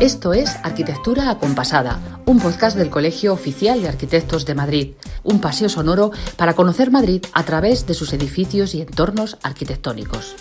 Esto es Arquitectura Acompasada, un podcast del Colegio Oficial de Arquitectos de Madrid, un paseo sonoro para conocer Madrid a través de sus edificios y entornos arquitectónicos.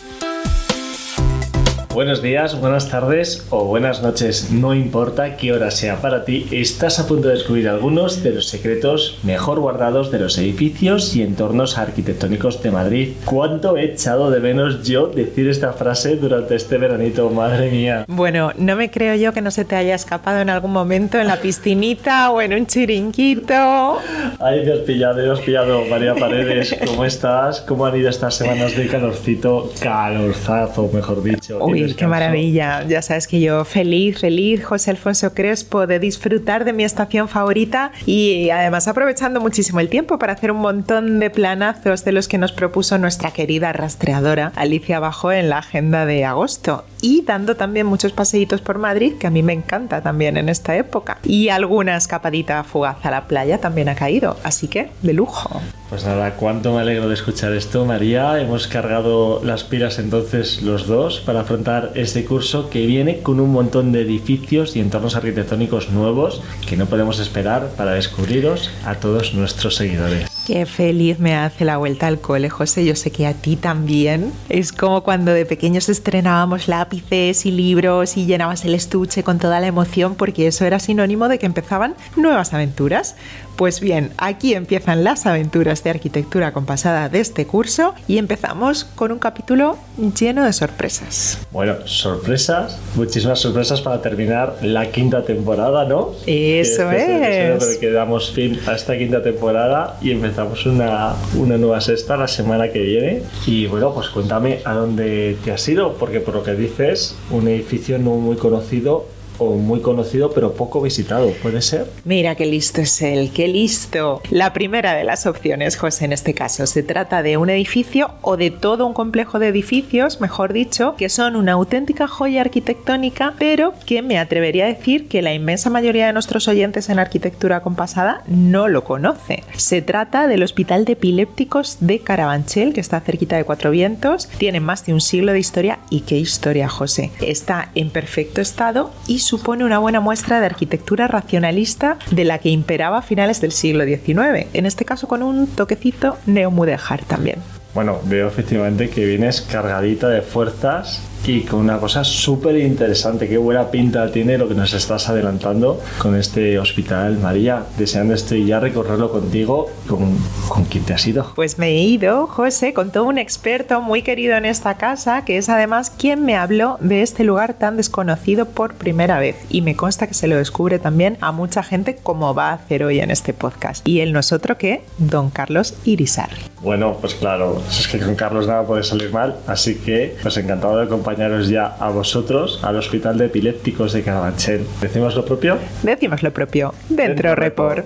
Buenos días, buenas tardes o buenas noches, no importa qué hora sea para ti, estás a punto de descubrir algunos de los secretos mejor guardados de los edificios y entornos arquitectónicos de Madrid. ¿Cuánto he echado de menos yo decir esta frase durante este veranito? Madre mía. Bueno, no me creo yo que no se te haya escapado en algún momento en la piscinita o en un chiringuito. Ay, me has pillado, María Paredes. ¿Cómo estás? ¿Cómo han ido estas semanas de calorcito? Calorzazo, mejor dicho. Uy, qué maravilla. Ya sabes que yo feliz, José Alfonso Crespo, de disfrutar de mi estación favorita y además aprovechando muchísimo el tiempo para hacer un montón de planazos de los que nos propuso nuestra querida rastreadora Alicia Bajo en la agenda de agosto, y dando también muchos paseitos por Madrid, que a mí me encanta también en esta época, y alguna escapadita fugaz a la playa también ha caído, así que de lujo. Pues nada, cuánto me alegro de escuchar esto, María. Hemos cargado las pilas entonces los dos para afrontar este curso que viene con un montón de edificios y entornos arquitectónicos nuevos que no podemos esperar para descubriros a todos nuestros seguidores. Qué feliz me hace la vuelta al cole, José. Yo sé que a ti también. Es como cuando de pequeños estrenábamos lápices y libros y llenabas el estuche con toda la emoción, porque eso era sinónimo de que empezaban nuevas aventuras. Pues bien, aquí empiezan las aventuras de arquitectura acompasada de este curso y empezamos con un capítulo lleno de sorpresas. Bueno, sorpresas, muchísimas sorpresas para terminar la quinta temporada, ¿no? Eso es. Que damos fin a esta quinta temporada y empezamos una nueva sexta la semana que viene. Y bueno, pues cuéntame a dónde te has ido, porque por lo que dices, un edificio no muy conocido o muy conocido pero poco visitado, ¿puede ser? Mira qué listo es él, qué listo. La primera de las opciones, José, en este caso, se trata de un edificio o de todo un complejo de edificios, mejor dicho, que son una auténtica joya arquitectónica, pero que me atrevería a decir que la inmensa mayoría de nuestros oyentes en Arquitectura Acompasada no lo conoce. Se trata del Hospital de Epilépticos de Carabanchel, que está cerquita de Cuatro Vientos, tiene más de un siglo de historia, y qué historia, José. Está en perfecto estado y supone una buena muestra de arquitectura racionalista de la que imperaba a finales del siglo XIX, en este caso con un toquecito neomudéjar también. Bueno, veo efectivamente que vienes cargadita de fuerzas y con una cosa súper interesante. Qué buena pinta tiene lo que nos estás adelantando con este hospital, María. Deseando estoy ya recorrerlo contigo. ¿Con quién te has ido? Pues me he ido, José, con todo un experto muy querido en esta casa, que es además quien me habló de este lugar tan desconocido por primera vez. Y me consta que se lo descubre también a mucha gente, como va a hacer hoy en este podcast. Y él no es otro que don Carlos Irisarri. Bueno, pues claro, es que con Carlos nada puede salir mal, así que pues encantado de acompañaros ya a vosotros al Hospital de Epilépticos de Carabanchel. ¿Decimos lo propio? Decimos lo propio. Dentro Report.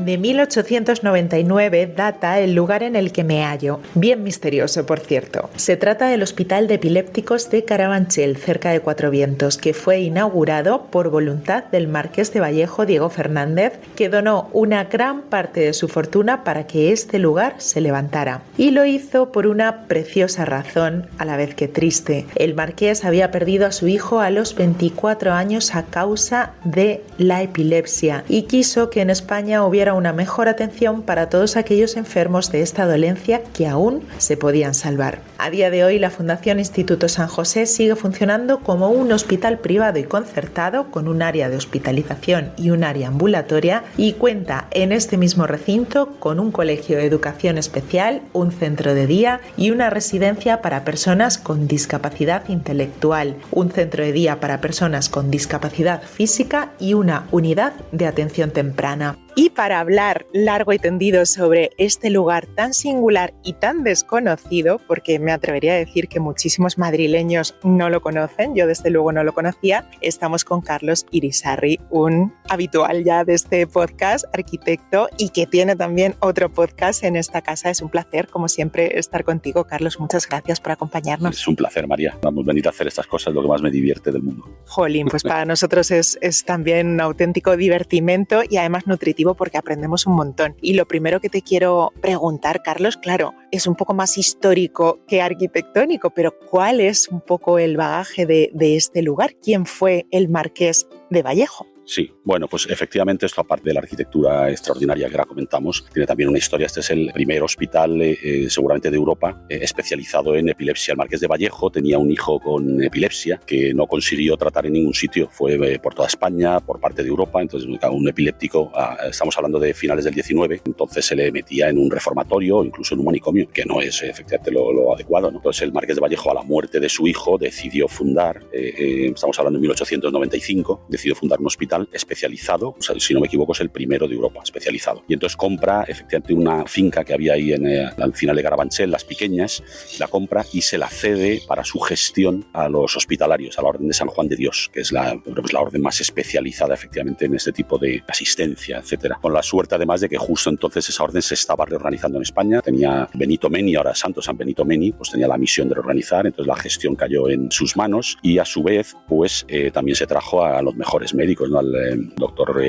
De 1899 data el lugar en el que me hallo, bien misterioso por cierto. Se trata del Hospital de Epilépticos de Carabanchel, cerca de Cuatro Vientos, que fue inaugurado por voluntad del marqués de Vallejo, Diego Fernández, que donó una gran parte de su fortuna para que este lugar se levantara. Y lo hizo por una preciosa razón, a la vez que triste. El marqués había perdido a su hijo a los 24 años a causa de la epilepsia y quiso que en España hubiera una mejor atención para todos aquellos enfermos de esta dolencia que aún se podían salvar. A día de hoy, la Fundación Instituto San José sigue funcionando como un hospital privado y concertado con un área de hospitalización y un área ambulatoria, y cuenta en este mismo recinto con un colegio de educación especial, un centro de día y una residencia para personas con discapacidad intelectual, un centro de día para personas con discapacidad física y una unidad de atención temprana. Y para hablar largo y tendido sobre este lugar tan singular y tan desconocido, porque me atrevería a decir que muchísimos madrileños no lo conocen, yo desde luego no lo conocía, estamos con Carlos Irisarri, un habitual ya de este podcast, arquitecto, y que tiene también otro podcast en esta casa. Es un placer, como siempre, estar contigo, Carlos. Muchas gracias por acompañarnos. Es un placer, María. Vamos, venir a hacer estas cosas, lo que más me divierte del mundo. Jolín, pues para nosotros es también un auténtico divertimento y además nutritivo positivo porque aprendemos un montón. Y lo primero que te quiero preguntar, Carlos, claro, es un poco más histórico que arquitectónico, pero ¿cuál es un poco el bagaje de este lugar? ¿Quién fue el Marqués de Vallejo? Sí, bueno, pues efectivamente esto, aparte de la arquitectura extraordinaria que ahora comentamos, tiene también una historia. Este es el primer hospital seguramente de Europa especializado en epilepsia. El Marqués de Vallejo tenía un hijo con epilepsia que no consiguió tratar en ningún sitio. Fue por toda España, por parte de Europa. Entonces un epiléptico, estamos hablando de finales del 19, entonces se le metía en un reformatorio o incluso en un manicomio, que no es efectivamente lo adecuado, ¿no? Entonces el Marqués de Vallejo, a la muerte de su hijo, decidió fundar, estamos hablando de 1895, decidió fundar un hospital especializado, o sea, si no me equivoco es el primero de Europa especializado, y entonces compra efectivamente una finca que había ahí al final de Carabanchel, Las Piqueñas, la compra y se la cede para su gestión a los hospitalarios, a la Orden de San Juan de Dios, que es la orden más especializada efectivamente en este tipo de asistencia, etcétera. Con la suerte además de que justo entonces esa orden se estaba reorganizando en España, tenía Benito Meni, ahora Santo San Benito Meni, pues tenía la misión de reorganizar, entonces la gestión cayó en sus manos y a su vez pues también se trajo a los mejores médicos, ¿no? Al doctor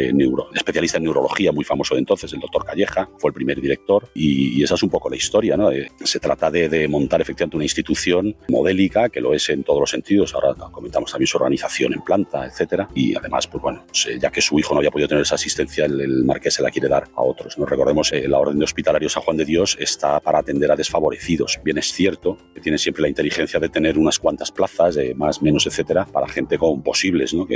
especialista en neurología muy famoso de entonces, el doctor Calleja, fue el primer director y esa es un poco la historia, ¿no? Se trata de montar efectivamente una institución modélica, que lo es en todos los sentidos. Ahora comentamos también su organización en planta, etcétera, y además, pues bueno, ya que su hijo no había podido tener esa asistencia, el marqués se la quiere dar a otros, ¿no? Recordemos, la Orden de Hospitalarios San Juan de Dios está para atender a desfavorecidos. Bien es cierto que tiene siempre la inteligencia de tener unas cuantas plazas, más, menos, etcétera, para gente con posibles, ¿no?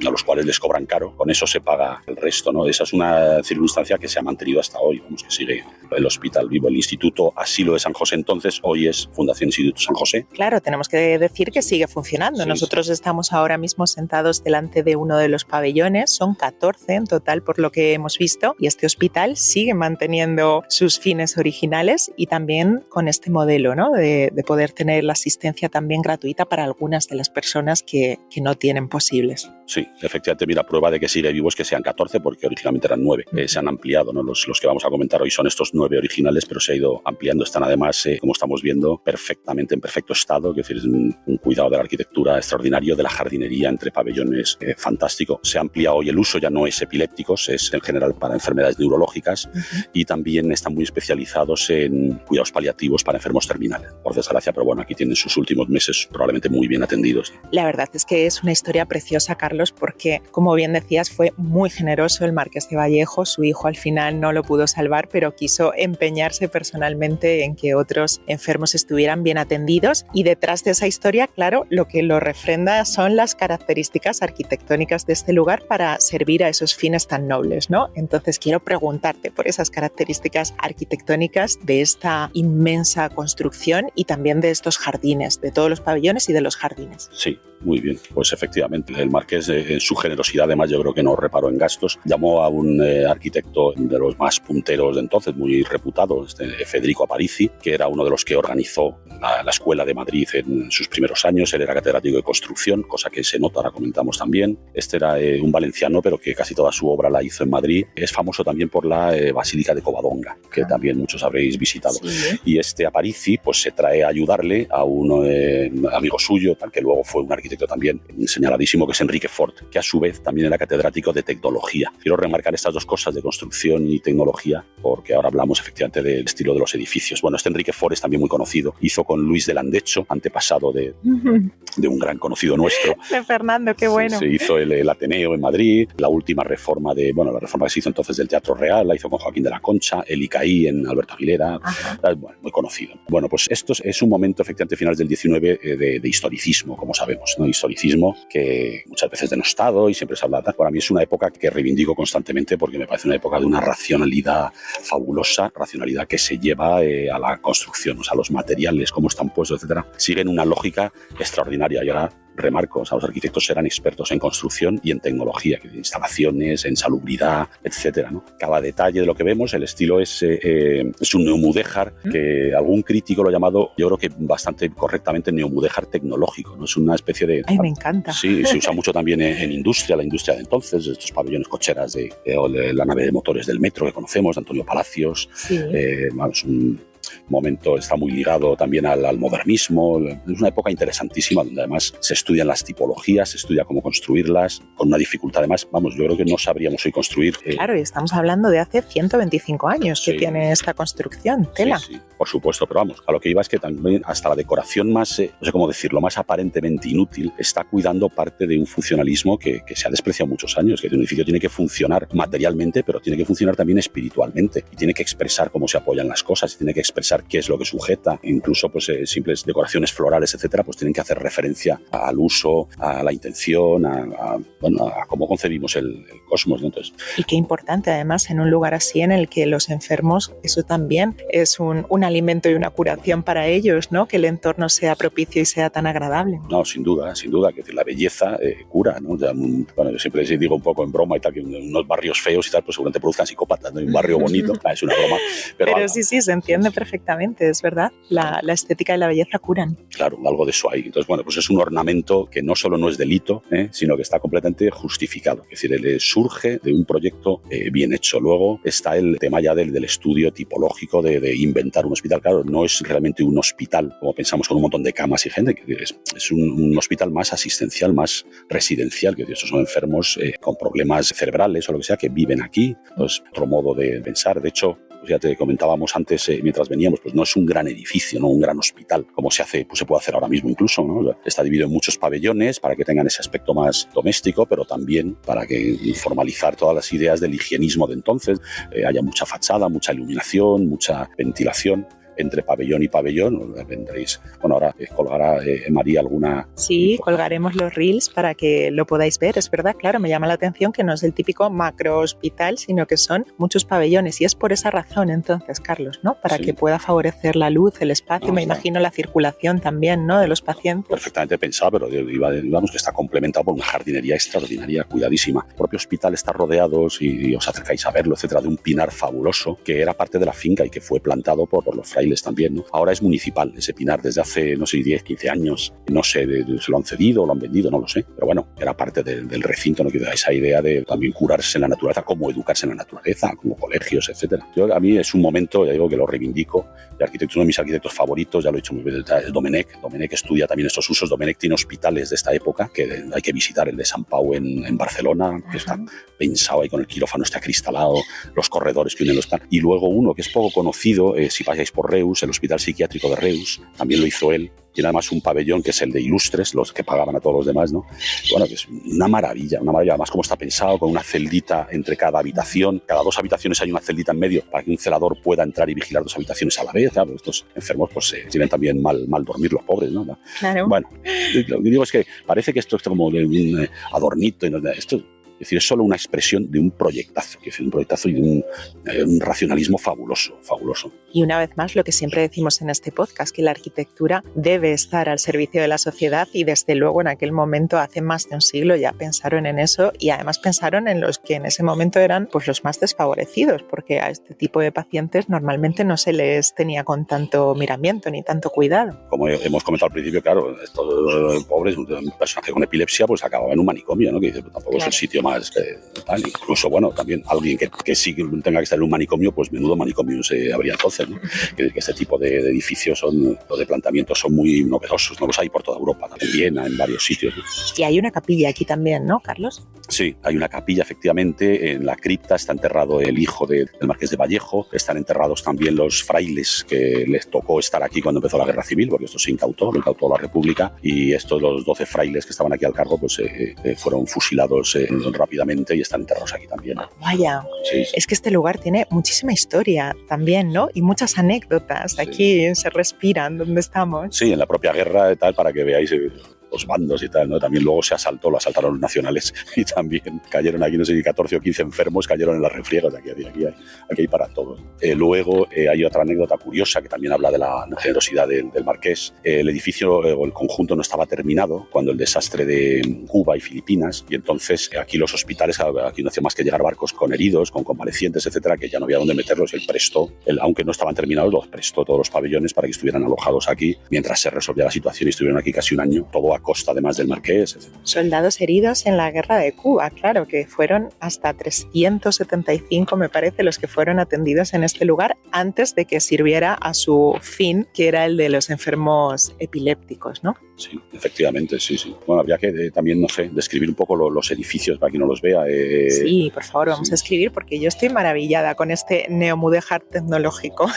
A los cuales les cobran caro, con eso se paga el resto, ¿no? Esa es una circunstancia que se ha mantenido hasta hoy, vamos, que sigue el hospital vivo. El Instituto Asilo de San José entonces, hoy es Fundación Instituto San José. Claro, tenemos que decir que sigue funcionando. Sí, nosotros estamos ahora mismo sentados delante de uno de los pabellones, son 14 en total por lo que hemos visto, y este hospital sigue manteniendo sus fines originales y también con este modelo, ¿no? de poder tener la asistencia también gratuita para algunas de las personas que no tienen posibles. Sí, efectivamente, mira, prueba de que sigue vivo es que sean 14, porque originalmente eran 9. Se han ampliado, ¿no? Los que vamos a comentar hoy son estos 9 originales, pero se ha ido ampliando. Están además, como estamos viendo, perfectamente en perfecto estado, que es un cuidado de la arquitectura extraordinario, de la jardinería entre pabellones fantástico. Se ha ampliado hoy el uso, ya no es epilépticos, es en general para enfermedades neurológicas, y también están muy especializados en cuidados paliativos para enfermos terminales, por desgracia, pero bueno, aquí tienen sus últimos meses probablemente muy bien atendidos. La verdad es que es una historia preciosa, Carlos, porque, como bien decías, fue muy generoso el Marqués de Vallejo. Su hijo al final no lo pudo salvar, pero quiso empeñarse personalmente en que otros enfermos estuvieran bien atendidos, y detrás de esa historia, claro, lo que lo refrenda son las características arquitectónicas de este lugar para servir a esos fines tan nobles, ¿no? Entonces quiero preguntarte por esas características arquitectónicas de esta inmensa construcción y también de estos jardines, de todos los pabellones y de los jardines. Sí, muy bien. Pues efectivamente, el Marqués, en su generosidad, además, yo creo que no reparó en gastos. Llamó a un arquitecto de los más punteros de entonces, muy reputado, Federico Aparici, que era uno de los que organizó la Escuela de Madrid en sus primeros años. Él era catedrático de construcción, cosa que se nota, ahora comentamos también. Este era un valenciano, pero que casi toda su obra la hizo en Madrid. Es famoso también por la Basílica de Covadonga, que también muchos habréis visitado. Sí. Y este Aparici pues se trae a ayudarle a un amigo suyo, que luego fue un arquitecto también señaladísimo, que es Enrique Fort, que a su vez también era catedrático de tecnología. Quiero remarcar estas dos cosas de construcción y tecnología, porque ahora hablamos efectivamente del estilo de los edificios. Bueno, este Enrique Fort es también muy conocido. Hizo con Luis de Landecho, antepasado de un gran conocido nuestro. De Fernando, qué bueno. Se hizo el Ateneo en Madrid, la última reforma la reforma que se hizo entonces del Teatro Real, la hizo con Joaquín de la Concha, el ICAI en Alberto Aguilera, bueno, muy conocido. Bueno, pues esto es un momento efectivamente finales del 19 de historicismo, como sabemos, ¿no? Historicismo que muchas veces denostado y siempre se habla. Para mí es una época que reivindico constantemente porque me parece una época de una racionalidad fabulosa, racionalidad que se lleva a la construcción, o sea, los materiales, cómo están puestos, etcétera, siguen una lógica extraordinaria. Y ahora remarco, o sea, los arquitectos eran expertos en construcción y en tecnología, en instalaciones, en salubridad, etcétera, ¿no? Cada detalle de lo que vemos, el estilo es un neomudéjar, que algún crítico lo ha llamado, yo creo que bastante correctamente, neomudéjar tecnológico, ¿no? Es una especie de... ¡Ay, me encanta! Sí, se usa mucho también en industria, la industria de entonces, estos pabellones cocheras de la nave de motores del metro que conocemos, de Antonio Palacios, sí. momento está muy ligado también al modernismo. Es una época interesantísima donde además se estudian las tipologías, se estudia cómo construirlas, con una dificultad además, vamos, yo creo que no sabríamos hoy construir. Claro, y estamos hablando de hace 125 años que tiene esta construcción, tela. Sí, por supuesto, pero vamos, a lo que iba es que también hasta la decoración más, no sé cómo decirlo, más aparentemente inútil, está cuidando parte de un funcionalismo que se ha despreciado muchos años, que un edificio tiene que funcionar materialmente, pero tiene que funcionar también espiritualmente, y tiene que expresar cómo se apoyan las cosas, y tiene que expresar qué es lo que sujeta, incluso pues simples decoraciones florales, etcétera, pues tienen que hacer referencia al uso, a la intención, a cómo concebimos el cosmos, ¿no? Entonces, y qué importante además en un lugar así en el que los enfermos, eso también es un alimento y una curación para ellos, ¿no? Que el entorno sea propicio y sea tan agradable. No, sin duda, que decir, la belleza cura, ¿no? Bueno, yo siempre digo un poco en broma y tal, que unos barrios feos y tal, pues seguramente produzcan psicópatas, ¿no? Y un barrio bonito, es una broma. Pero sí, se entiende perfectamente, es verdad. La estética y la belleza curan. Claro, algo de eso hay. Entonces, bueno, pues es un ornamento que no solo no es delito, sino que está completamente justificado. Es decir, él surge de un proyecto bien hecho. Luego está el tema ya del estudio tipológico de inventar un hospital. Claro, no es realmente un hospital, como pensamos, con un montón de camas y gente. Es un hospital más asistencial, más residencial, que estos son enfermos con problemas cerebrales o lo que sea, que viven aquí. Entonces, otro modo de pensar. De hecho, pues ya te comentábamos antes, mientras veníamos, pues no es un gran edificio, no un gran hospital, como se puede hacer ahora mismo incluso, ¿no? Está dividido en muchos pabellones para que tengan ese aspecto más doméstico, pero también para que formalizar todas las ideas del higienismo de entonces, haya mucha fachada, mucha iluminación, mucha ventilación. Entre pabellón y pabellón, vendréis. Bueno, ahora colgará María alguna... Sí, colgaremos los reels para que lo podáis ver. Es verdad, claro, me llama la atención que no es el típico macro hospital, sino que son muchos pabellones. Y es por esa razón, entonces, Carlos, ¿no? Para que pueda favorecer la luz, el espacio, me imagino la circulación también, ¿no? De los pacientes. Perfectamente pensado, pero digamos que está complementado por una jardinería extraordinaria, cuidadísima. El propio hospital está rodeado, si os acercáis a verlo, etcétera, de un pinar fabuloso que era parte de la finca y que fue plantado por los frailes también, ¿no? Ahora es municipal ese pinar desde hace, no sé, 10, 15 años. No sé, se lo han cedido o lo han vendido, no lo sé. Pero bueno, era parte del recinto, ¿no? Que da esa idea de también curarse en la naturaleza, cómo educarse en la naturaleza, como colegios, etcétera. A mí es un momento, ya digo, que lo reivindico. De arquitecto, uno de mis arquitectos favoritos, ya lo he dicho muy bien, es Domenech. Domenech estudia también estos usos. Domenech tiene hospitales de esta época que hay que visitar, el de Sant Pau en Barcelona, que está pensado ahí con el quirófano, está acristalado, los corredores que unen los planos. Y luego uno que es poco conocido, si pasáis por Reus, el Hospital Psiquiátrico de Reus, también lo hizo él. Tiene además un pabellón que es el de ilustres, los que pagaban a todos los demás, ¿no? Bueno, que es una maravilla. Además, cómo está pensado, con una celdita entre cada habitación. Cada 2 habitaciones hay una celdita en medio para que un celador pueda entrar y vigilar 2 habitaciones a la vez. Claro, estos enfermos pues tienen también mal dormir, los pobres, ¿no? Claro. Bueno, lo que digo es que parece que esto es como de un adornito. Esto, es decir, es solo una expresión de un proyectazo, es decir, un proyectazo y de un racionalismo fabuloso. Y una vez más, lo que siempre decimos en este podcast, que la arquitectura debe estar al servicio de la sociedad y desde luego en aquel momento, hace más de un siglo, ya pensaron en eso y además pensaron en los que en ese momento eran pues los más desfavorecidos, porque a este tipo de pacientes normalmente no se les tenía con tanto miramiento ni tanto cuidado. Como hemos comentado al principio, claro, estos pobres, un personaje con epilepsia pues acababa en un manicomio, ¿no? Que dice, pues, tampoco es el sitio más tal. Incluso, bueno, también alguien que sí tenga que estar en un manicomio, pues menudo manicomio se habría entonces, ¿no? Que este tipo de edificios los de planteamientos son muy novedosos, no los hay por toda Europa, en Viena, en varios sitios, ¿no? Y hay una capilla aquí también, ¿no, Carlos? Sí, hay una capilla, efectivamente. En la cripta está enterrado el hijo del marqués de Vallejo. Están enterrados también los frailes que les tocó estar aquí cuando empezó la guerra civil, porque esto se incautó, lo incautó la República, y estos, los 12 frailes que estaban aquí al cargo, pues fueron fusilados rápidamente y están enterrados aquí también. Vaya, sí. Es que este lugar tiene muchísima historia también, ¿no? Y muchas anécdotas. Sí. Aquí se respiran donde estamos. Sí, en la propia guerra y tal, para que veáis los bandos y tal, ¿no? También luego lo asaltaron los nacionales y también cayeron aquí, no sé si 14 o 15 enfermos cayeron en las refriegas. Aquí hay para todos. Luego hay otra anécdota curiosa que también habla de la generosidad del marqués. El edificio o el conjunto no estaba terminado cuando el desastre de Cuba y Filipinas, y entonces aquí los hospitales, aquí no hacía más que llegar barcos con heridos, con convalecientes, etcétera, que ya no había dónde meterlos. Él prestó, aunque no estaban terminados, los prestó todos los pabellones para que estuvieran alojados aquí mientras se resolvía la situación, y estuvieron aquí casi un año, todo a costa además del Marqués, etc. Soldados heridos en la guerra de Cuba, claro, que fueron hasta 375, me parece, los que fueron atendidos en este lugar antes de que sirviera a su fin, que era el de los enfermos epilépticos, ¿no? Sí, efectivamente, sí. Bueno, habría que también, no sé, describir un poco los edificios para quien no los vea. Sí, por favor, vamos a escribir porque yo estoy maravillada con este neomudéjar tecnológico.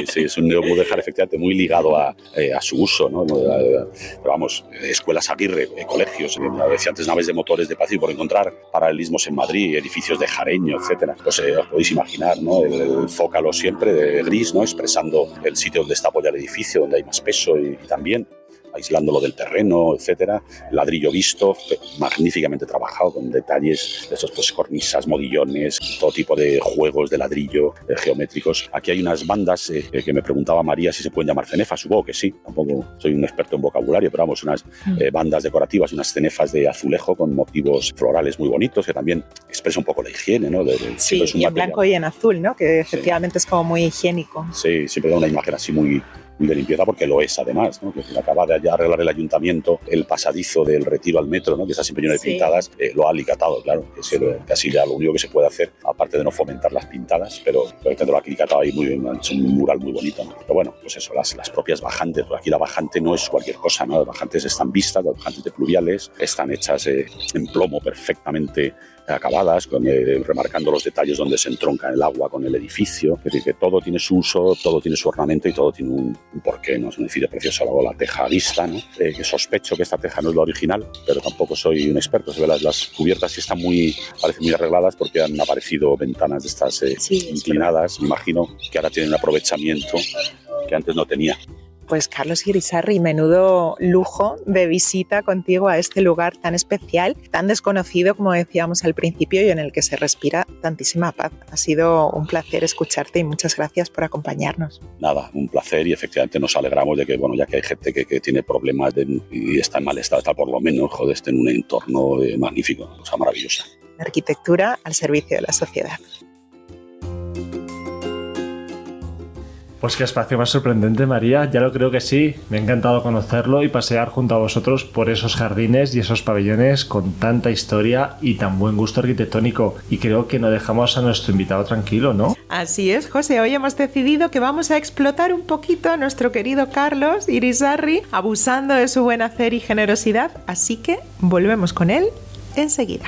Sí, es un neomudéjar efectivamente muy ligado a su uso, ¿no? Pero vamos, escuelas Aguirre, colegios, decía antes naves de motores de Pacífico, por encontrar paralelismos en Madrid, edificios de Jareño, etcétera. Pues os podéis imaginar, ¿no? El zócalo siempre de gris, ¿no? Expresando el sitio donde está apoyado el edificio, donde hay más peso y también aislándolo del terreno, etcétera. Ladrillo visto, magníficamente trabajado, con detalles de esos, pues, cornisas, modillones, todo tipo de juegos de ladrillo geométricos. Aquí hay unas bandas que me preguntaba María si se pueden llamar cenefas. Supongo que sí, tampoco soy un experto en vocabulario, pero vamos, unas bandas decorativas, unas cenefas de azulejo con motivos florales muy bonitos, que también expresa un poco la higiene, ¿no? Sí, y en blanco y en azul, ¿no? Que efectivamente es como muy higiénico. Sí, siempre da una imagen así muy de limpieza, porque lo es además, ¿no? Que acaba de arreglar el ayuntamiento el pasadizo del Retiro al metro, ¿no? Que está siempre lleno de pintadas, lo ha alicatado, claro, que es casi ya lo único que se puede hacer, aparte de no fomentar las pintadas, pero lo ha alicatado ahí muy bien, ha hecho un mural muy bonito, ¿no? Pero bueno, pues eso, las propias bajantes, porque aquí la bajante no es cualquier cosa, ¿no? Las bajantes están vistas, las bajantes de pluviales, están hechas en plomo perfectamente acabadas, remarcando los detalles donde se entronca el agua con el edificio. Es decir, que todo tiene su uso, todo tiene su ornamento y todo tiene un porqué, ¿no? Es un edificio precioso. Luego la teja vista, ¿no? Que sospecho que esta teja no es la original, pero tampoco soy un experto. Se ve las cubiertas sí están parecen muy arregladas porque han aparecido ventanas de estas inclinadas. Me imagino que ahora tienen un aprovechamiento que antes no tenía. Pues Carlos Irisarri, menudo lujo de visita contigo a este lugar tan especial, tan desconocido como decíamos al principio y en el que se respira tantísima paz. Ha sido un placer escucharte y muchas gracias por acompañarnos. Nada, un placer y efectivamente nos alegramos de que, bueno, ya que hay gente que tiene problemas y está en mal estado, está por lo menos, esté en un entorno magnífico, una cosa maravillosa. La arquitectura al servicio de la sociedad. Pues qué espacio más sorprendente, María, ya lo creo que sí. Me ha encantado conocerlo y pasear junto a vosotros por esos jardines y esos pabellones con tanta historia y tan buen gusto arquitectónico. Y creo que no dejamos a nuestro invitado tranquilo, ¿no? Así es, José. Hoy hemos decidido que vamos a explotar un poquito a nuestro querido Carlos Irisarri, abusando de su buen hacer y generosidad. Así que volvemos con él enseguida.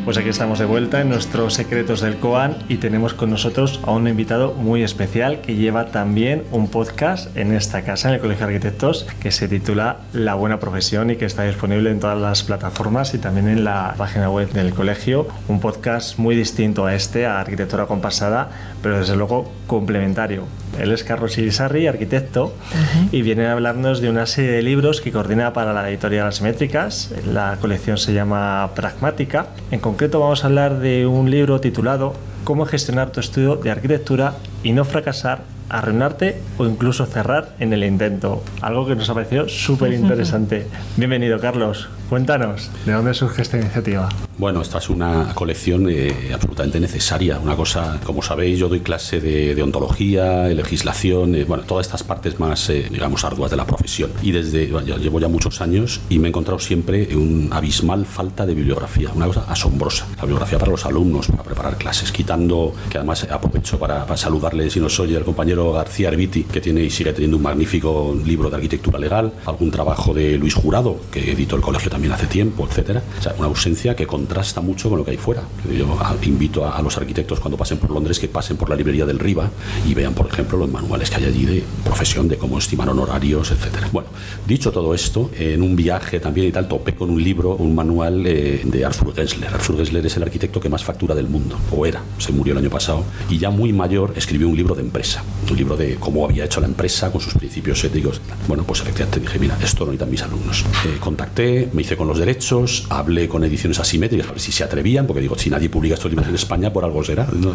Pues aquí estamos de vuelta en nuestros Secretos del Koan y tenemos con nosotros a un invitado muy especial que lleva también un podcast en esta casa, en el Colegio de Arquitectos, que se titula La Buena Profesión y que está disponible en todas las plataformas y también en la página web del colegio. Un podcast muy distinto a a Arquitectura Compasada, pero desde luego complementario. Él es Carlos Irisarri, arquitecto, y viene a hablarnos de una serie de libros que coordina para la editorial Las Métricas. La colección se llama Pragmática. En concreto vamos a hablar de un libro titulado Cómo gestionar tu estudio de arquitectura y no fracasar, arruinarte o incluso cerrar en el intento. Algo que nos ha parecido súper interesante. Bienvenido, Carlos. Cuéntanos, ¿de dónde surge esta iniciativa? Bueno, esta es una colección absolutamente necesaria. Una cosa, como sabéis, yo doy clase de ontología, de legislación, todas estas partes más, digamos, arduas de la profesión. Y llevo ya muchos años y me he encontrado siempre una abismal falta de bibliografía, una cosa asombrosa. La bibliografía para los alumnos, para preparar clases, quitando, que además aprovecho para saludarle, si no soy el compañero García Arbiti, que tiene y sigue teniendo un magnífico libro de arquitectura legal, algún trabajo de Luis Jurado, que editó el colegio también hace tiempo, etcétera. O sea, una ausencia que contrasta mucho con lo que hay fuera. Yo invito a los arquitectos cuando pasen por Londres que pasen por la librería del Riva y vean, por ejemplo, los manuales que hay allí de profesión, de cómo estimar honorarios, etcétera. Bueno, dicho todo esto, en un viaje también y tal, topé con un libro, un manual de Arthur Gensler. Arthur Gensler es el arquitecto que más factura del mundo, o era, se murió el año pasado, y ya muy mayor escribió un libro de empresa, un libro de cómo había hecho la empresa con sus principios éticos. Bueno, pues efectivamente dije, mira, esto lo necesitan mis alumnos. Contacté, me hice con los derechos, hablé con Ediciones Asimétricas a ver si se atrevían, porque digo, si nadie publica estos libros en España, por algo será, ¿no?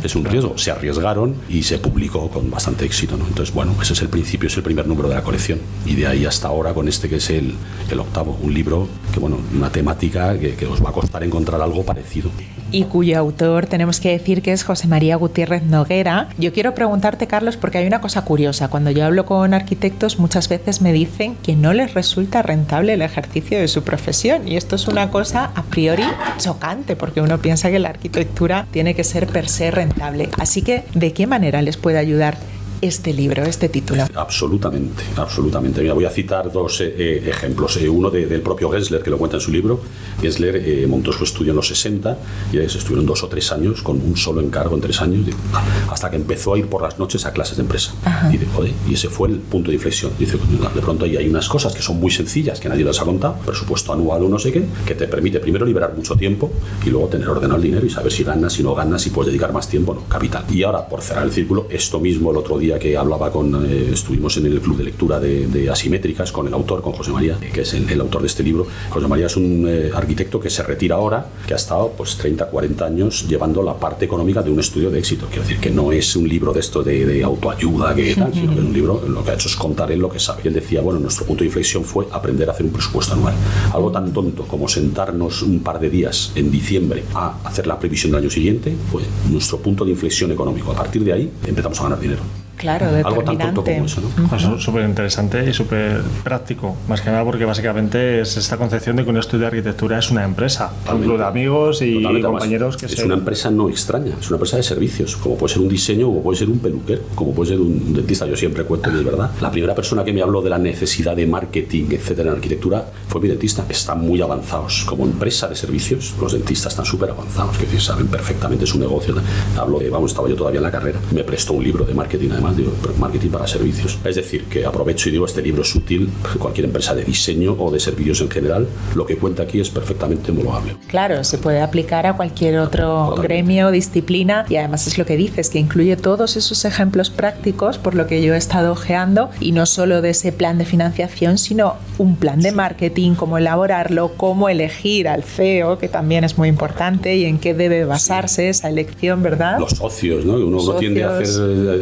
Es un riesgo. Se arriesgaron y se publicó con bastante éxito, ¿no? Entonces, bueno, ese es el principio, es el primer número de la colección, y de ahí hasta ahora con este que es el octavo, un libro que, bueno, una temática que os va a costar encontrar algo parecido. y cuyo autor tenemos que decir que es José María Gutiérrez Noguera. Yo quiero preguntarte, Carlos, porque hay una cosa curiosa. Cuando yo hablo con arquitectos, muchas veces me dicen que no les resulta rentable el ejercicio de su profesión, y esto es una cosa a priori chocante, porque uno piensa que la arquitectura tiene que ser per se rentable. Así que, ¿de qué manera les puede ayudar este libro, este título? Absolutamente, absolutamente. Mira, voy a citar dos ejemplos. Uno del propio Gensler, que lo cuenta en su libro. Gensler montó su estudio en los 60 y estuvieron 2 o 3 años con un solo encargo en 3 años, hasta que empezó a ir por las noches a clases de empresa. Y ese fue el punto de inflexión. Dice, de pronto ahí hay unas cosas que son muy sencillas, que nadie las ha contado, presupuesto anual o no sé qué, que te permite primero liberar mucho tiempo y luego tener ordenado el dinero y saber si ganas, si no ganas, si puedes dedicar más tiempo o no, capital. Y ahora, por cerrar el círculo, esto mismo el otro día que hablaba estuvimos en el club de lectura de Asimétricas con el autor, con José María, que es el autor de este libro. José María es un arquitecto que se retira ahora, que ha estado pues 30, 40 años llevando la parte económica de un estudio de éxito. Quiero decir que no es un libro de esto de autoayuda, que tal, sino que es un libro, lo que ha hecho es contar él lo que sabe. Y él decía, bueno, nuestro punto de inflexión fue aprender a hacer un presupuesto anual. Algo tan tonto como sentarnos un par de días en diciembre a hacer la previsión del año siguiente fue nuestro punto de inflexión económico. A partir de ahí empezamos a ganar dinero. Claro, determinante. Algo tan tonto como eso, ¿no? Pues súper interesante y súper práctico, más que nada porque básicamente es esta concepción de que un estudio de arquitectura es una empresa, un club de amigos y compañeros que es una empresa no extraña, es una empresa de servicios, como puede ser un diseño, como puede ser un peluquero, como puede ser un dentista. Yo siempre cuento, y es verdad, la primera persona que me habló de la necesidad de marketing, etcétera, en arquitectura fue mi dentista. Están muy avanzados como empresa de servicios, los dentistas están súper avanzados, que saben perfectamente su negocio. Hablo de, estaba yo todavía en la carrera, me prestó un libro de marketing, además digo, marketing para servicios. Es decir, que aprovecho y digo, este libro es útil para cualquier empresa de diseño o de servicios en general. Lo que cuenta aquí es perfectamente homologable. Claro, se puede aplicar a cualquier otro gremio, disciplina, y además es lo que dices, que incluye todos esos ejemplos prácticos, por lo que yo he estado ojeando, y no solo de ese plan de financiación, sino un plan de marketing, cómo elaborarlo, cómo elegir al CEO, que también es muy importante, y en qué debe basarse esa elección, ¿verdad? Los socios, ¿no? Uno tiende a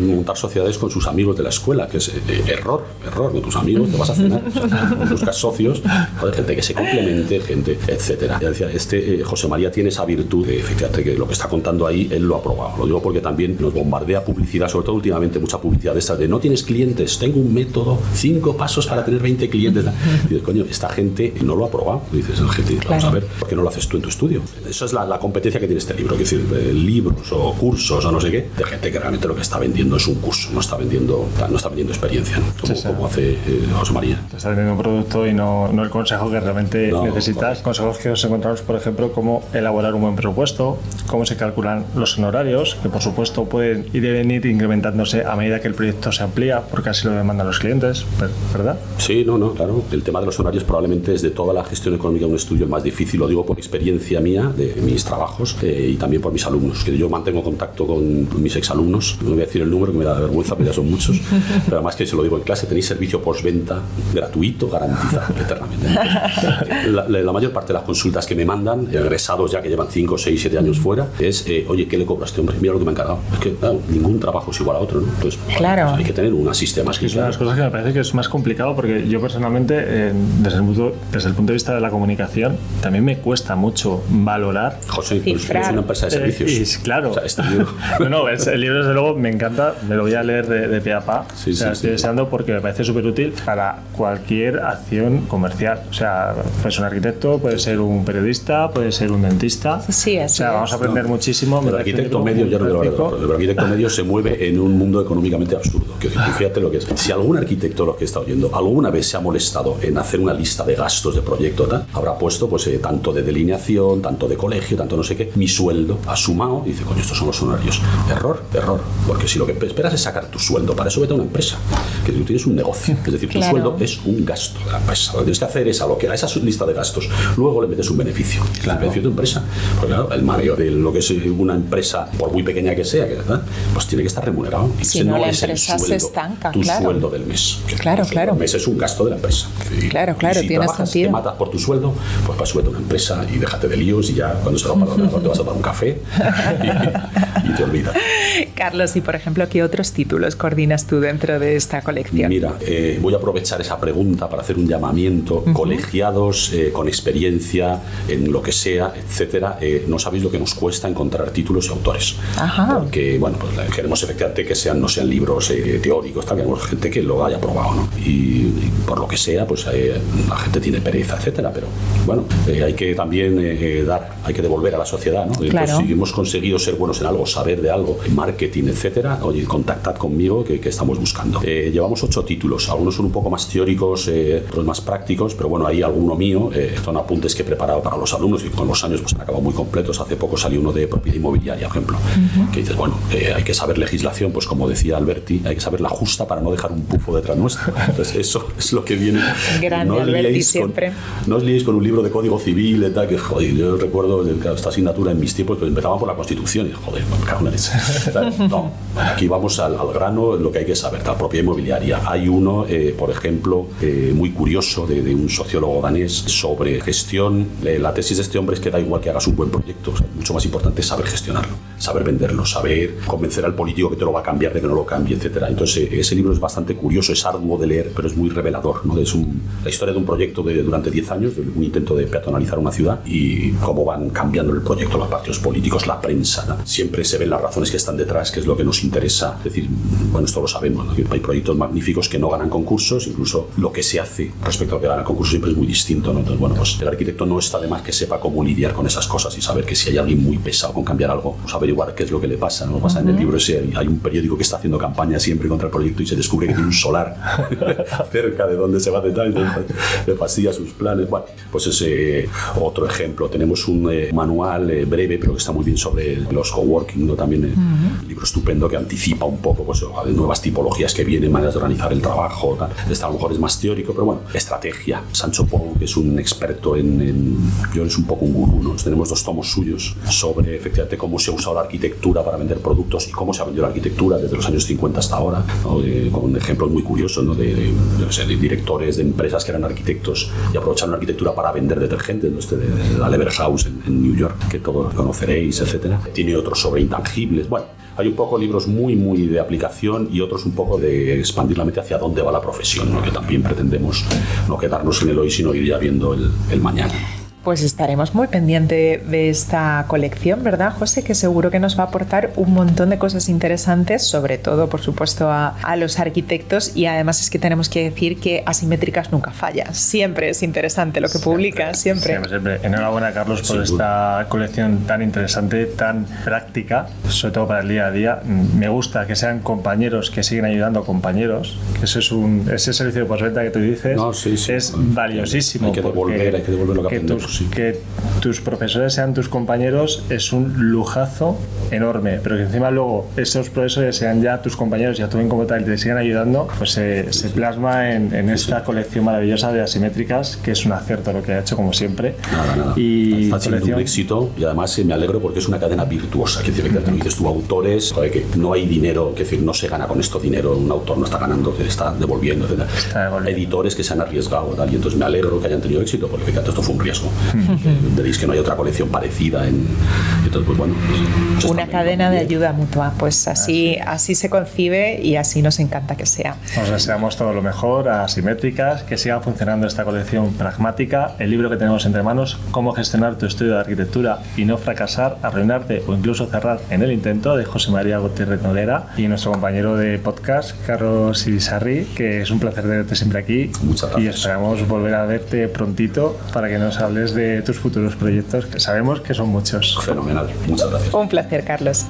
montar sociedades con sus amigos de la escuela, que es error, con tus amigos te vas a cenar, buscas socios, gente que se complemente, gente, etcétera. Ya decía, José María tiene esa virtud, fíjate que lo que está contando ahí, él lo ha probado. Lo digo porque también nos bombardea publicidad, sobre todo últimamente mucha publicidad de estas de no tienes clientes, tengo un método, 5 pasos para tener 20 clientes. Y dices, coño, esta gente no lo ha probado. Y dices, gente, vamos a ver, ¿por qué no lo haces tú en tu estudio? Eso es la competencia que tiene este libro, es decir, libros o cursos o no sé qué, de gente que realmente lo que está vendiendo es un curso, no está vendiendo experiencia, ¿no? Como hace José María. Te está vendiendo un producto y no el consejo que realmente necesitas. Consejos que nos encontramos, por ejemplo, cómo elaborar un buen presupuesto, cómo se calculan los honorarios, que por supuesto pueden y deben ir incrementándose a medida que el proyecto se amplía, porque así lo demandan los clientes, ¿verdad? Sí, claro. El tema de los honorarios probablemente es de toda la gestión económica de un estudio el más difícil, lo digo por experiencia mía, de mis trabajos y también por mis alumnos, que yo mantengo contacto con mis exalumnos. No voy a decir el número, que me da vergüenza, pero ya son muchos, pero además que se lo digo en clase, tenéis servicio postventa gratuito, garantizado eternamente. La mayor parte de las consultas que me mandan, egresados ya que llevan 5, 6, 7 años fuera, es, oye, ¿qué le cobra a este hombre? Mira lo que me ha encargado. Es que ningún trabajo es igual a otro, ¿no? Entonces, claro, hay que tener un sistema. Es una de las cosas que me parece que es más complicado, porque yo personalmente, desde el punto de vista de la comunicación, también me cuesta mucho valorar. José, pues eres una empresa de servicios. Claro. O sea, este libro... el libro desde luego me encanta, me lo voy a leer de pie a pa. Estoy deseando porque me parece súper útil para cualquier acción comercial. O sea, puede ser un arquitecto, puede ser un periodista, puede ser un dentista. Sí, o sea, vamos a aprender muchísimo. El arquitecto medio, ya no te lo hablo, el arquitecto medio se mueve en un mundo económicamente absurdo. Fíjate lo que es. Si algún arquitecto, los que está oyendo, alguna vez se ha molestado en hacer una lista de gastos de proyecto, tal, habrá puesto pues tanto de delineación, tanto de colegio, tanto no sé qué, mi sueldo ha sumado y dice, coño, estos son los honorarios. Error, porque si lo que esperas es sacar tu sueldo, para eso vete a una empresa, que tú tienes un negocio, es decir, tu sueldo es un gasto de la empresa. Lo que tienes que hacer es a esa lista de gastos, luego le metes un beneficio, el beneficio de tu empresa, porque claro, el mareo de lo que es una empresa, por muy pequeña que sea, pues tiene que estar remunerado. Si no, la empresa se estanca, tu sueldo del mes. Claro. El mes es un gasto de la empresa. Claro, si tiene trabajas, sentido. te matas por tu sueldo, pues vas a subirte a una empresa y déjate de líos y ya cuando se rompa el ordenador te vas a tomar un café y te olvidas. Carlos, y por ejemplo, ¿qué otros títulos coordinas tú dentro de esta colección? Mira, voy a aprovechar esa pregunta para hacer un llamamiento. Colegiados con experiencia en lo que sea, etcétera, no sabéis lo que nos cuesta encontrar títulos y autores. Ajá. Porque, bueno, pues queremos efectivamente que no sean libros teóricos, queremos gente que lo haya probado, ¿no? Y por lo que sea, pues la gente tiene pereza, etcétera, pero bueno, hay que también hay que devolver a la sociedad, ¿no? Claro. Pues, si hemos conseguido ser buenos en algo, saber de algo, marketing, etcétera, oye, contactad conmigo que estamos buscando. Llevamos 8 títulos, algunos son un poco más teóricos, otros más prácticos, pero bueno, hay alguno mío, son apuntes que he preparado para los alumnos y con los años pues han acabado muy completos. Hace poco salió uno de propiedad inmobiliaria, por ejemplo, que dices, bueno, hay que saber legislación, pues como decía Alberti, hay que saber la justa para no dejar un pufo detrás nuestro. Entonces eso es lo que viene. Grande, Alberti, siempre. No os liéis con un libro de código civil y tal, que joder, yo recuerdo esta asignatura en mis tiempos, pues empezaban por la Constitución y joder, me cago en la leche. No, aquí vamos al grano, lo que hay que saber, la propiedad inmobiliaria. Hay uno, por ejemplo, muy curioso de un sociólogo danés sobre gestión. La tesis de este hombre es que da igual que hagas un buen proyecto, o sea, mucho más importante es saber gestionarlo, saber venderlo, saber convencer al político que te lo va a cambiar, de que no lo cambie, etcétera. Entonces ese libro es bastante curioso, es arduo de leer, pero es muy revelador, ¿no? Es la historia de un proyecto durante 10 años, de un intento de peatonalizar una ciudad y cómo van cambiando el proyecto los partidos políticos, la prensa, ¿no? Siempre se ven las razones que están detrás, que es lo que nos interesa. Es decir, bueno, esto lo sabemos, ¿no? Hay proyectos magníficos que no ganan concursos, incluso lo que se hace respecto a lo que gana el concurso siempre es muy distinto, ¿no? Entonces, bueno, pues el arquitecto no está de más que sepa cómo lidiar con esas cosas y saber que si hay alguien muy pesado con cambiar algo, pues averiguar qué es lo que le pasa, ¿no? Pasa en el libro ese, hay un periódico que está haciendo campaña siempre contra el proyecto y se descubre que tiene un solar cerca de donde se va a hacer, entonces le fastidia sus planes. Bueno, pues ese otro ejemplo. Tenemos un manual breve, pero que está muy bien sobre los coworking, ¿no? También un libro estupendo que anticipa un poco pues, de nuevas tipologías que vienen, maneras de organizar el trabajo, tal. Este a lo mejor es más teórico, pero bueno, estrategia. Sancho Pou, que es un experto yo es un poco un gurú, ¿no? Tenemos 2 tomos suyos sobre efectivamente cómo se ha usado la arquitectura para vender productos y cómo se ha vendido la arquitectura desde los años 50 hasta ahora, ¿no? Con ejemplos muy curiosos, ¿no? de directores de empresas que eran arquitectos y aprovecharon la arquitectura para vender detergentes, ¿no? De la Lever House en New York, que todos conoceréis, etcétera. Tiene otros sobre intangibles. Bueno, hay un poco libros muy de aplicación y otros un poco de expandir la mente hacia dónde va la profesión, ¿no? Que también pretendemos no quedarnos en el hoy, sino ir ya viendo el mañana. Pues estaremos muy pendientes de esta colección, ¿verdad, José? Que seguro que nos va a aportar un montón de cosas interesantes, sobre todo, por supuesto, a los arquitectos, y además es que tenemos que decir que Asimétricas nunca falla. Siempre es interesante lo que publicas, siempre. Enhorabuena, Carlos, por esta colección tan interesante, tan práctica, sobre todo para el día a día. Me gusta que sean compañeros que siguen ayudando a compañeros, que eso es ese servicio de postventa que tú dices, es valiosísimo. Hay que devolver lo que aprendemos. Que tus profesores sean tus compañeros es un lujazo enorme, pero que encima luego esos profesores sean ya tus compañeros, ya tú ven como tal y te sigan ayudando, pues se plasma en esta colección maravillosa de Asimétricas, que es un acierto lo que ha hecho como siempre. Nada. Y está siendo un éxito y además me alegro porque es una cadena virtuosa, que decir, que dices tú, autores, que no hay dinero, que decir, no se gana con esto dinero, un autor no está ganando, que está devolviendo, etc. Editores que se han arriesgado, tal, y entonces me alegro que hayan tenido éxito, porque fíjate, esto fue un riesgo. Veréis que no hay otra colección parecida entonces pues bueno, pues una cadena de ayuda mutua, pues así se concibe y así nos encanta que sea. Os deseamos todo lo mejor a Asimétricas, que siga funcionando esta colección pragmática, el libro que tenemos entre manos, Cómo gestionar tu estudio de arquitectura y no fracasar, arruinarte o incluso cerrar en el intento, de José María Gutiérrez Noguera, y nuestro compañero de podcast, Carlos Irisarri, que es un placer verte siempre aquí. Muchas gracias. Y esperamos volver a verte prontito para que nos hables de tus futuros proyectos, que sabemos que son muchos. Fenomenal, muchas gracias. Un placer, Carlos.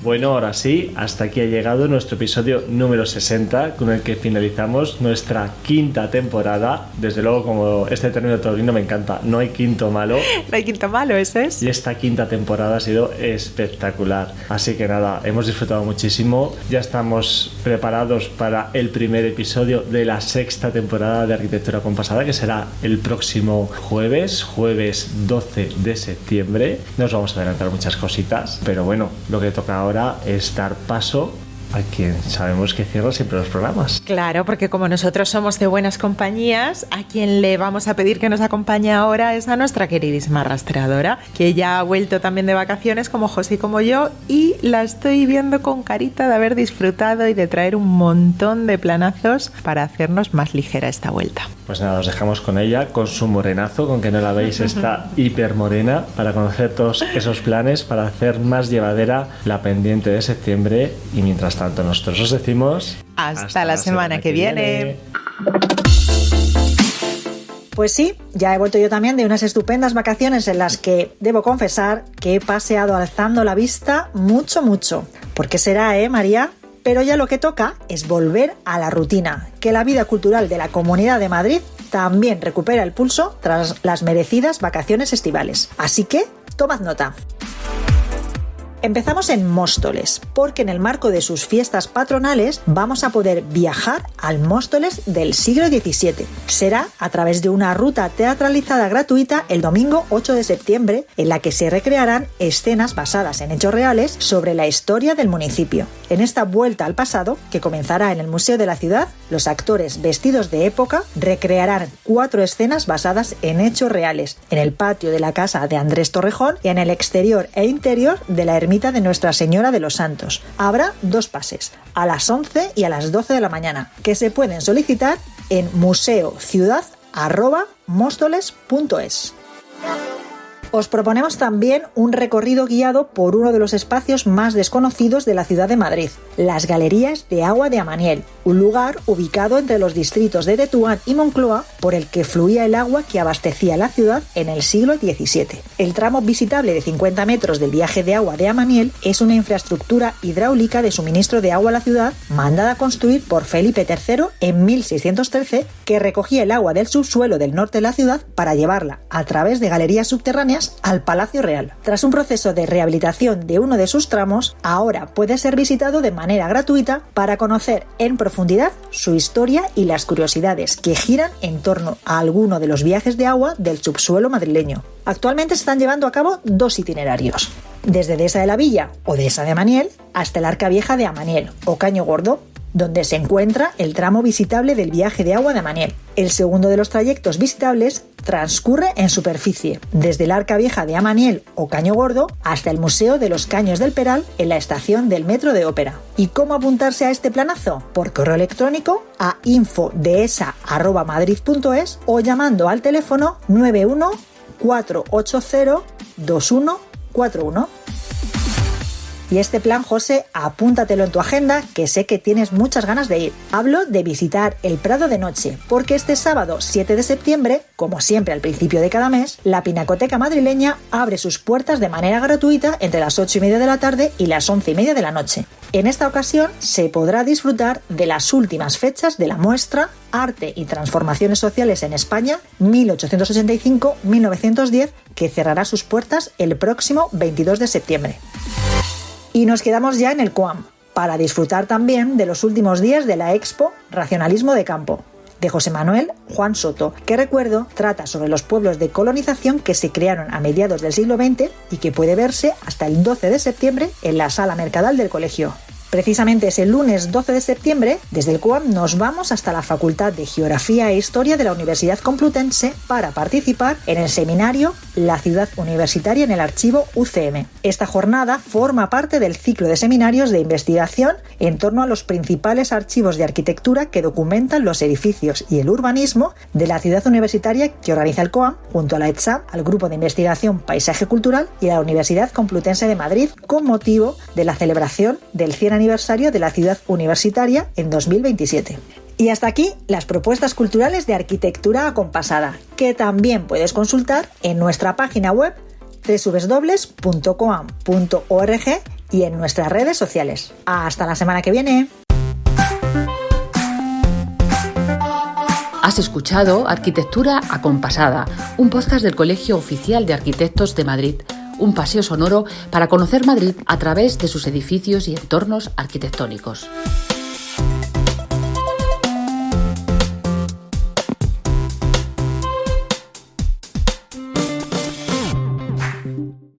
Bueno, ahora sí, hasta aquí ha llegado nuestro episodio número 60, con el que finalizamos nuestra 5ª temporada. Desde luego, como este término taurino me encanta, no hay quinto malo. No hay quinto malo, eso es. Y esta 5ª temporada ha sido espectacular. Así que nada, hemos disfrutado muchísimo. Ya estamos preparados para el primer episodio de la 6ª temporada de Arquitectura Compasada, que será el próximo jueves 12 de septiembre. No os vamos a adelantar muchas cositas, pero bueno, lo que toca ahora es dar paso a quien sabemos que cierra siempre los programas. Claro, porque como nosotros somos de buenas compañías, a quien le vamos a pedir que nos acompañe ahora es a nuestra queridísima rastreadora, que ya ha vuelto también de vacaciones como José y como yo, y la estoy viendo con carita de haber disfrutado y de traer un montón de planazos para hacernos más ligera esta vuelta. Pues nada, os dejamos con ella, con su morenazo, con que no la veis, está hiper morena, para conocer todos esos planes, para hacer más llevadera la pendiente de septiembre. Y mientras tanto nosotros os decimos hasta la semana que viene. Pues sí, ya he vuelto yo también de unas estupendas vacaciones en las que debo confesar que he paseado alzando la vista mucho. ¿Por qué será, María? Pero ya lo que toca es volver a la rutina, que la vida cultural de la Comunidad de Madrid también recupera el pulso tras las merecidas vacaciones estivales. Así que, tomad nota. Empezamos en Móstoles, porque en el marco de sus fiestas patronales vamos a poder viajar al Móstoles del siglo XVII. Será a través de una ruta teatralizada gratuita el domingo 8 de septiembre, en la que se recrearán escenas basadas en hechos reales sobre la historia del municipio. En esta vuelta al pasado, que comenzará en el Museo de la Ciudad, los actores vestidos de época recrearán 4 escenas basadas en hechos reales, en el patio de la casa de Andrés Torrejón y en el exterior e interior de la ermita de Nuestra Señora de los Santos. Habrá 2 pases, a las 11 y a las 12 de la mañana, que se pueden solicitar en museociudad@mostoles.es. Os proponemos también un recorrido guiado por uno de los espacios más desconocidos de la ciudad de Madrid, las Galerías de Agua de Amaniel, un lugar ubicado entre los distritos de Tetuán y Moncloa por el que fluía el agua que abastecía la ciudad en el siglo XVII. El tramo visitable de 50 metros del viaje de agua de Amaniel es una infraestructura hidráulica de suministro de agua a la ciudad mandada a construir por Felipe III en 1613, que recogía el agua del subsuelo del norte de la ciudad para llevarla a través de galerías subterráneas al Palacio Real. Tras un proceso de rehabilitación de uno de sus tramos, ahora puede ser visitado de manera gratuita para conocer en profundidad su historia y las curiosidades que giran en torno a alguno de los viajes de agua del subsuelo madrileño. Actualmente se están llevando a cabo 2 itinerarios, desde Dehesa de la Villa o Dehesa de Amaniel hasta el Arca Vieja de Amaniel o Caño Gordo, donde se encuentra el tramo visitable del viaje de agua de Amaniel. El segundo de los trayectos visitables transcurre en superficie, desde el Arca Vieja de Amaniel o Caño Gordo hasta el Museo de los Caños del Peral en la estación del Metro de Ópera. ¿Y cómo apuntarse a este planazo? Por correo electrónico a info@madrid.es o llamando al teléfono 91 480 2141. Y este plan, José, apúntatelo en tu agenda, que sé que tienes muchas ganas de ir. Hablo de visitar el Prado de noche, porque este sábado 7 de septiembre, como siempre al principio de cada mes, la Pinacoteca madrileña abre sus puertas de manera gratuita entre las 8:30 de la tarde y las 11:30 de la noche. En esta ocasión se podrá disfrutar de las últimas fechas de la muestra Arte y Transformaciones Sociales en España 1885-1910, que cerrará sus puertas el próximo 22 de septiembre. Y nos quedamos ya en el COAM, para disfrutar también de los últimos días de la Expo Racionalismo de Campo, de José Manuel Juan Soto, que recuerdo trata sobre los pueblos de colonización que se crearon a mediados del siglo XX y que puede verse hasta el 12 de septiembre en la Sala Mercadal del colegio. Precisamente ese lunes 12 de septiembre, desde el CUAM nos vamos hasta la Facultad de Geografía e Historia de la Universidad Complutense para participar en el seminario La ciudad universitaria en el archivo UCM. Esta jornada forma parte del ciclo de seminarios de investigación en torno a los principales archivos de arquitectura que documentan los edificios y el urbanismo de la ciudad universitaria que organiza el COAM junto a la ETSAM, al Grupo de Investigación Paisaje Cultural y a la Universidad Complutense de Madrid con motivo de la celebración del 100 aniversario de la ciudad universitaria en 2027. Y hasta aquí las propuestas culturales de arquitectura acompasada, que también puedes consultar en nuestra página web www.coam.org y en nuestras redes sociales. Hasta la semana que viene. Has escuchado Arquitectura Acompasada, un podcast del Colegio Oficial de Arquitectos de Madrid. Un paseo sonoro para conocer Madrid a través de sus edificios y entornos arquitectónicos.